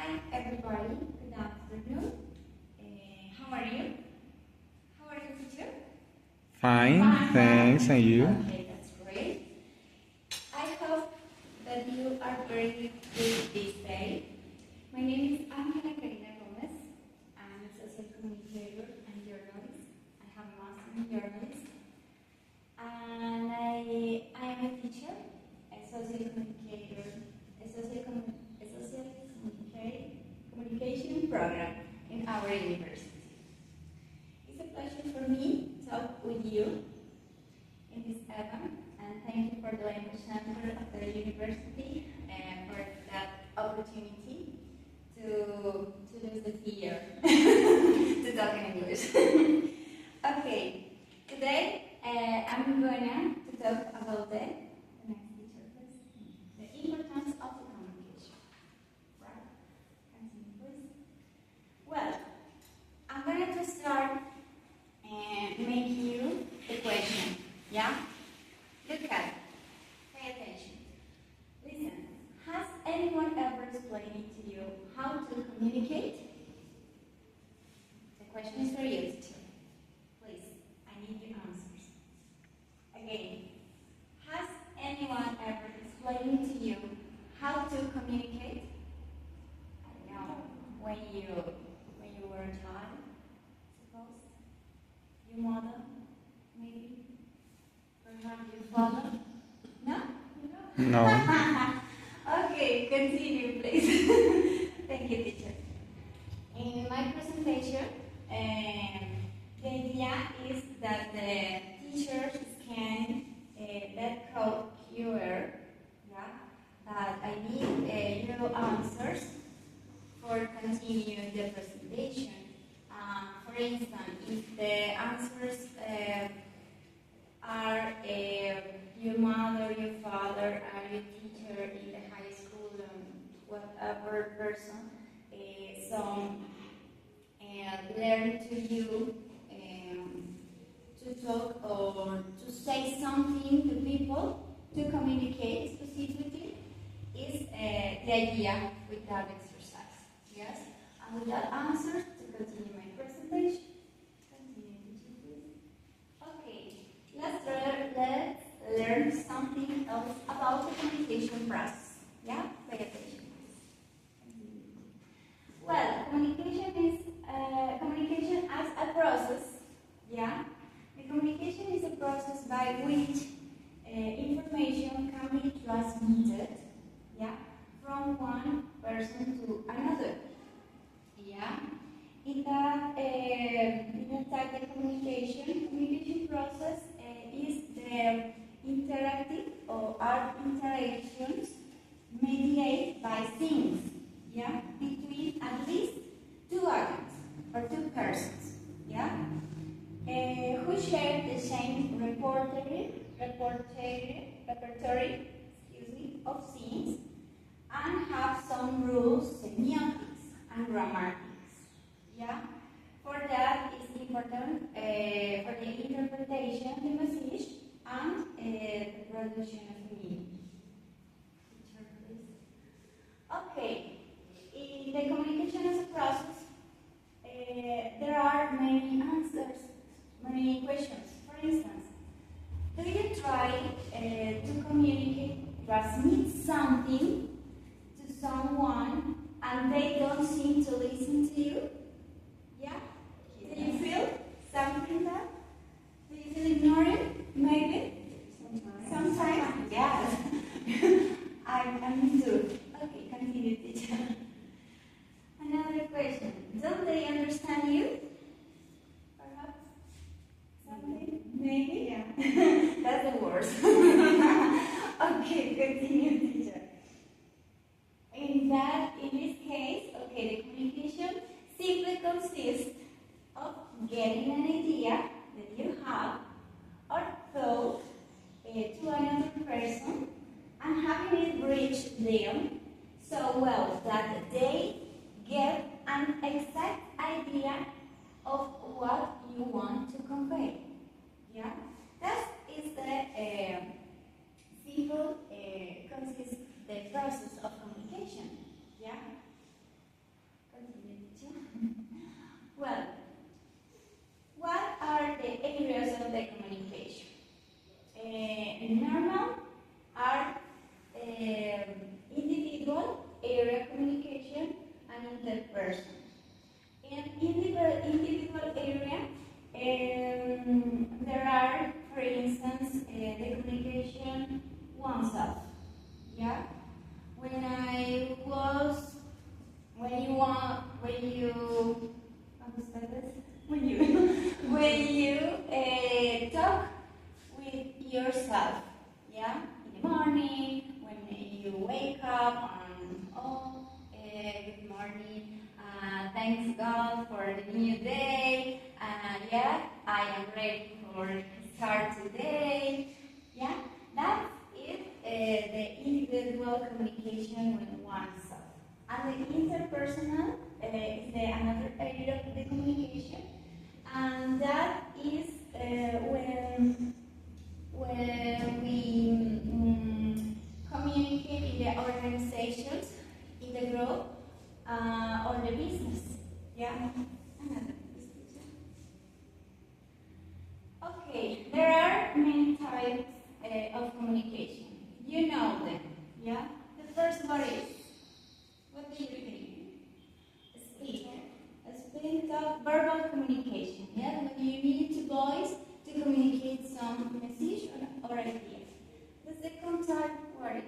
Hi everybody, good afternoon. How are you? How are you, teacher? Fine, thanks, and you? Okay, that's great. I hope that you are very good this day. My name is Angela Karina Gomez. I'm a social communicator and journalist. I have a master in journalism. And I am a teacher, a social communicator, communication program in our university. It's a pleasure for me to talk with you in this event, and thank you for the language center of the university and for that opportunity to lose the fear to talk in English. Okay, today I'm going to talk about the next picture, please. The importance of the communication. Right? Continue, please. Well, I'm going to start and make you the question. Yeah? Look at it. Pay attention. Listen. Has anyone ever explained to you how to communicate? The question is for you, teacher. Please, I need your answers. Again, has anyone ever explained to you how to communicate? I know, when you were a child, suppose, your mother, maybe, perhaps your father. No? No. Okay, continue, please. Thank you, teacher. In my presentation, the idea is that the teachers can that code QR, yeah, that I need your answers for continuing the presentation. For instance, if the answers are your mother, your father, or your teacher in the high school, whatever person, some learn to you to talk or to say something to people, to communicate specifically, is the idea with that exercise. Yes? And with that answer, to continue my presentation. Continue, please. Okay, let's learn something else about the communication process. Yeah? Pay attention, please. Well, communication as a process. Yeah? The communication is a process by which information can be transmitted, yeah, from one person to another. Yeah. In that type of communication process is the interactive or art interactions mediated by things, yeah, between at least two agents or two persons, yeah, who share the same repertory of scenes and have some rules, semiotics, and grammatics. Yeah? For that, it's important for the interpretation of the message and the production of meaning. Picture, please. Okay. In the communication as a process, there are many answers, many questions. For instance, do you try to communicate, transmit something to someone and they don't seem to listen to you? Yeah? Do you feel something that? Do you feel ignored? Maybe? Sometimes? Yes. I'm too. Okay, continue, teacher. Another question. Don't they understand you? Perhaps? Something? Maybe? Yeah. That's the worst. Okay, continue, teacher. In this case, okay, the communication and interpersonal. In individual area, there are, for instance, the communication oneself. Yeah, when you talk with yourself. Yeah, in the morning when you wake up and good morning. Thanks God for the new day. Yeah, I am ready for start today. Yeah, that is the individual communication with oneself. And the interpersonal is another area of the communication, and that is when we communicate in the organizations, in the group, or the business. Yeah. Another business. Okay, there are many types of communication. You know them. Yeah. The first one is, what do you think? Speak. Speak of verbal communication. Yeah, when you need to voice to communicate some message or idea. The second type, what is?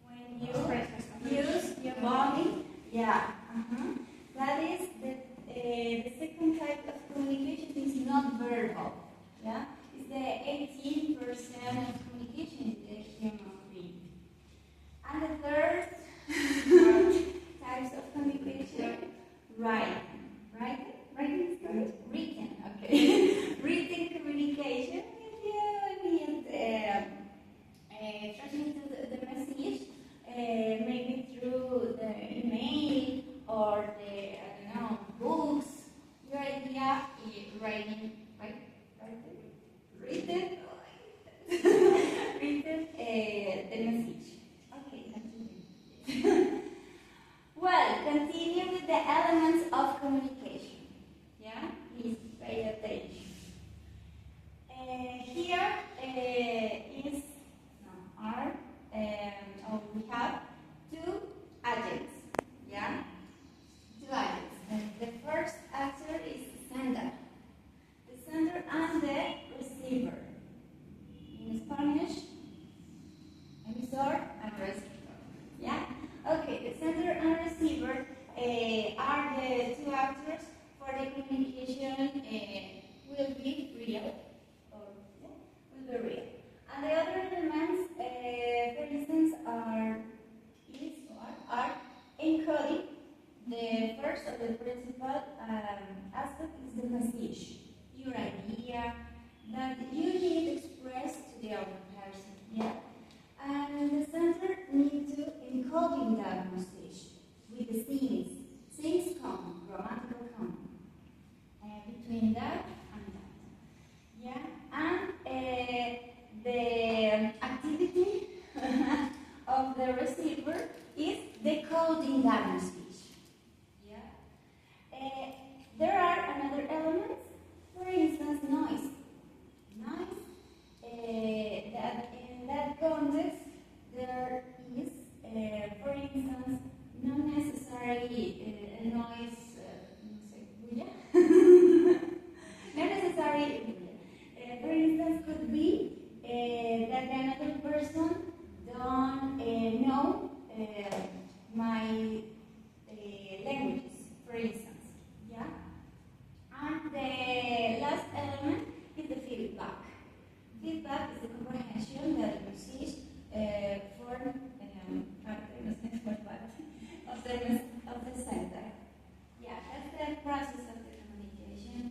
When you use your body, yeah. That is the second type of communication is not verbal. Yeah, it's the 18% of communication in the human being. And the third types of communication, writing. Writing is good. Written, okay. Written communication with transmitting the message, maybe through the email or the books. Your idea is writing, right? Written, written the message. Okay, continue. Well, continue with the elements of communication. Yeah, please pay attention. Here is we have two agents. Yeah, two agents. The first actor is the sender and the receiver. In Spanish, emisor and receiver. Yeah. Okay, the sender and receiver are the two actors for the communication. Will be real, or will be real. And the other elements, for instance, are encoding. The first or the principal aspect is the message, your idea that you need to express to the other person. Yeah. And the center needs to encoding that message with the scenes. Scenes come, grammatical come. Between that and that. Yeah. And the activity of the receiver is decoding that message. Yeah. There are another elements, for instance, noise. That in that context there is, for instance, not necessary noise. Not necessary. For instance, could be that another person don't know my languages, for instance. Yeah. And the last element is the feedback. Feedback is the comprehension that the message of the center. Yeah, that's the process of the communication.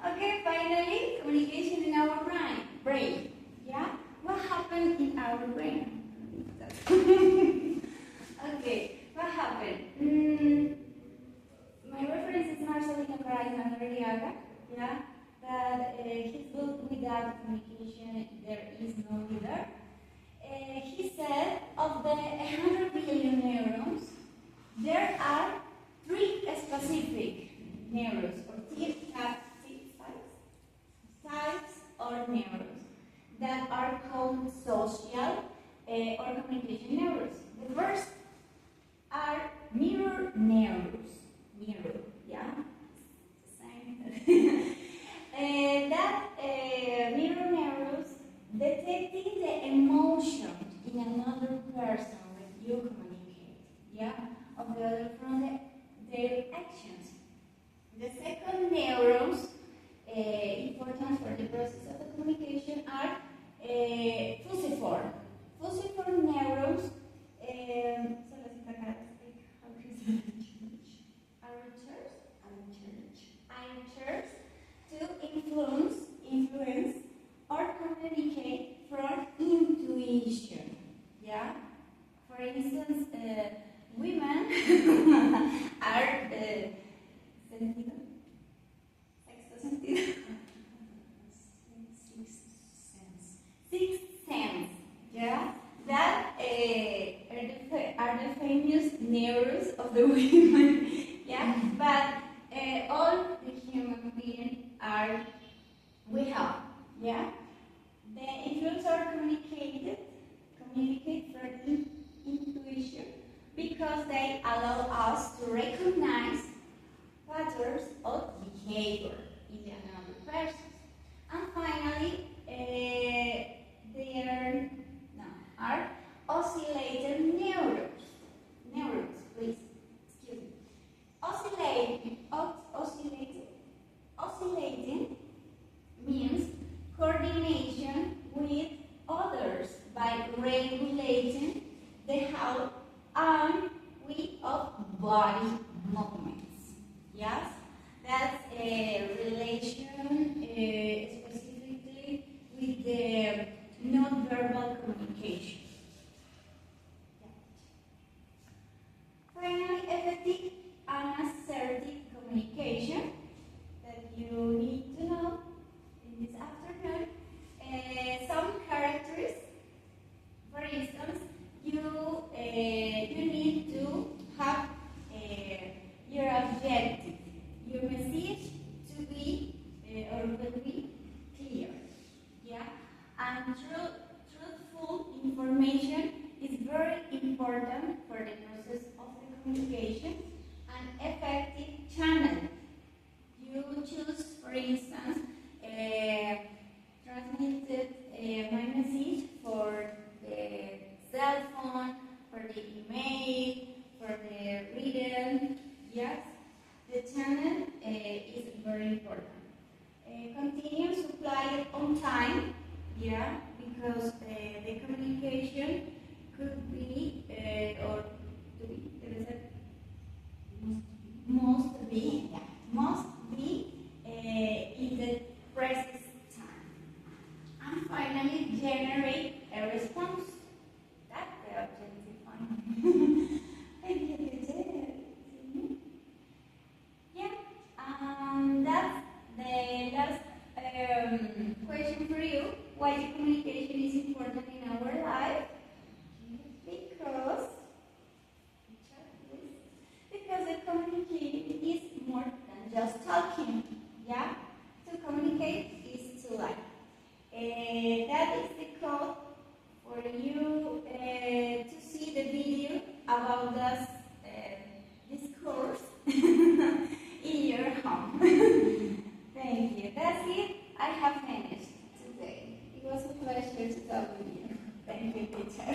Okay, finally, communication in our brain. Yeah, what happened in our brain? Okay, what happened? My reference is Marcelino Caray. Yeah, that his book Without Communication There Is No Leader. He said of the 100 billion neurons, there are 3 specific neurons or types or neurons that are called social or communication neurons. The first are mirror neurons. Mirror, yeah? Same. Mirror neurons detecting the emotion in another person when you communicate, yeah? Of the other from their actions. The second neurons important for the process of the communication are fusiform. Fusiform neurons archers to influence or communicate from intuition. Yeah? For instance, women are sentido, sexto sentido, sixth sense. Yeah? That are the famous neurons of the women. Yeah? But all the human beings are we have. Yeah? The influence are communicate from intuition because they allow us to recognize patterns of behavior in another person. And finally, there are oscillating neurons. Neurons, please. Excuse me. Oscillating means coordination with others by regulating the how and we of body movements. Yes, that's a relation specifically with the non-verbal communication. Finally, effective and assertive communication that you need to know in this afternoon. Some characters, for instance, you need to have your objective, your message to be or will be clear. Yeah, and truthful information is very important for the process of the communication. An effective channel. You choose, for instance, transmitted my message for the cell phone, for the email, for the reader. Yes, the channel is very important. Continue supply on time, yeah, because the communication could be or to be, there is a must be in the present time. And finally, generate a response. That's the objective one. Thank you, teacher. Yeah, that's the last question for you. Why the communication is important in our life? Because the communication is more than just talking. Yeah? To communicate is to like. That is the code for you to see the video about this course in your home. Thank you. That's it. I have finished today. It was a pleasure to talk with you. Thank you, teacher.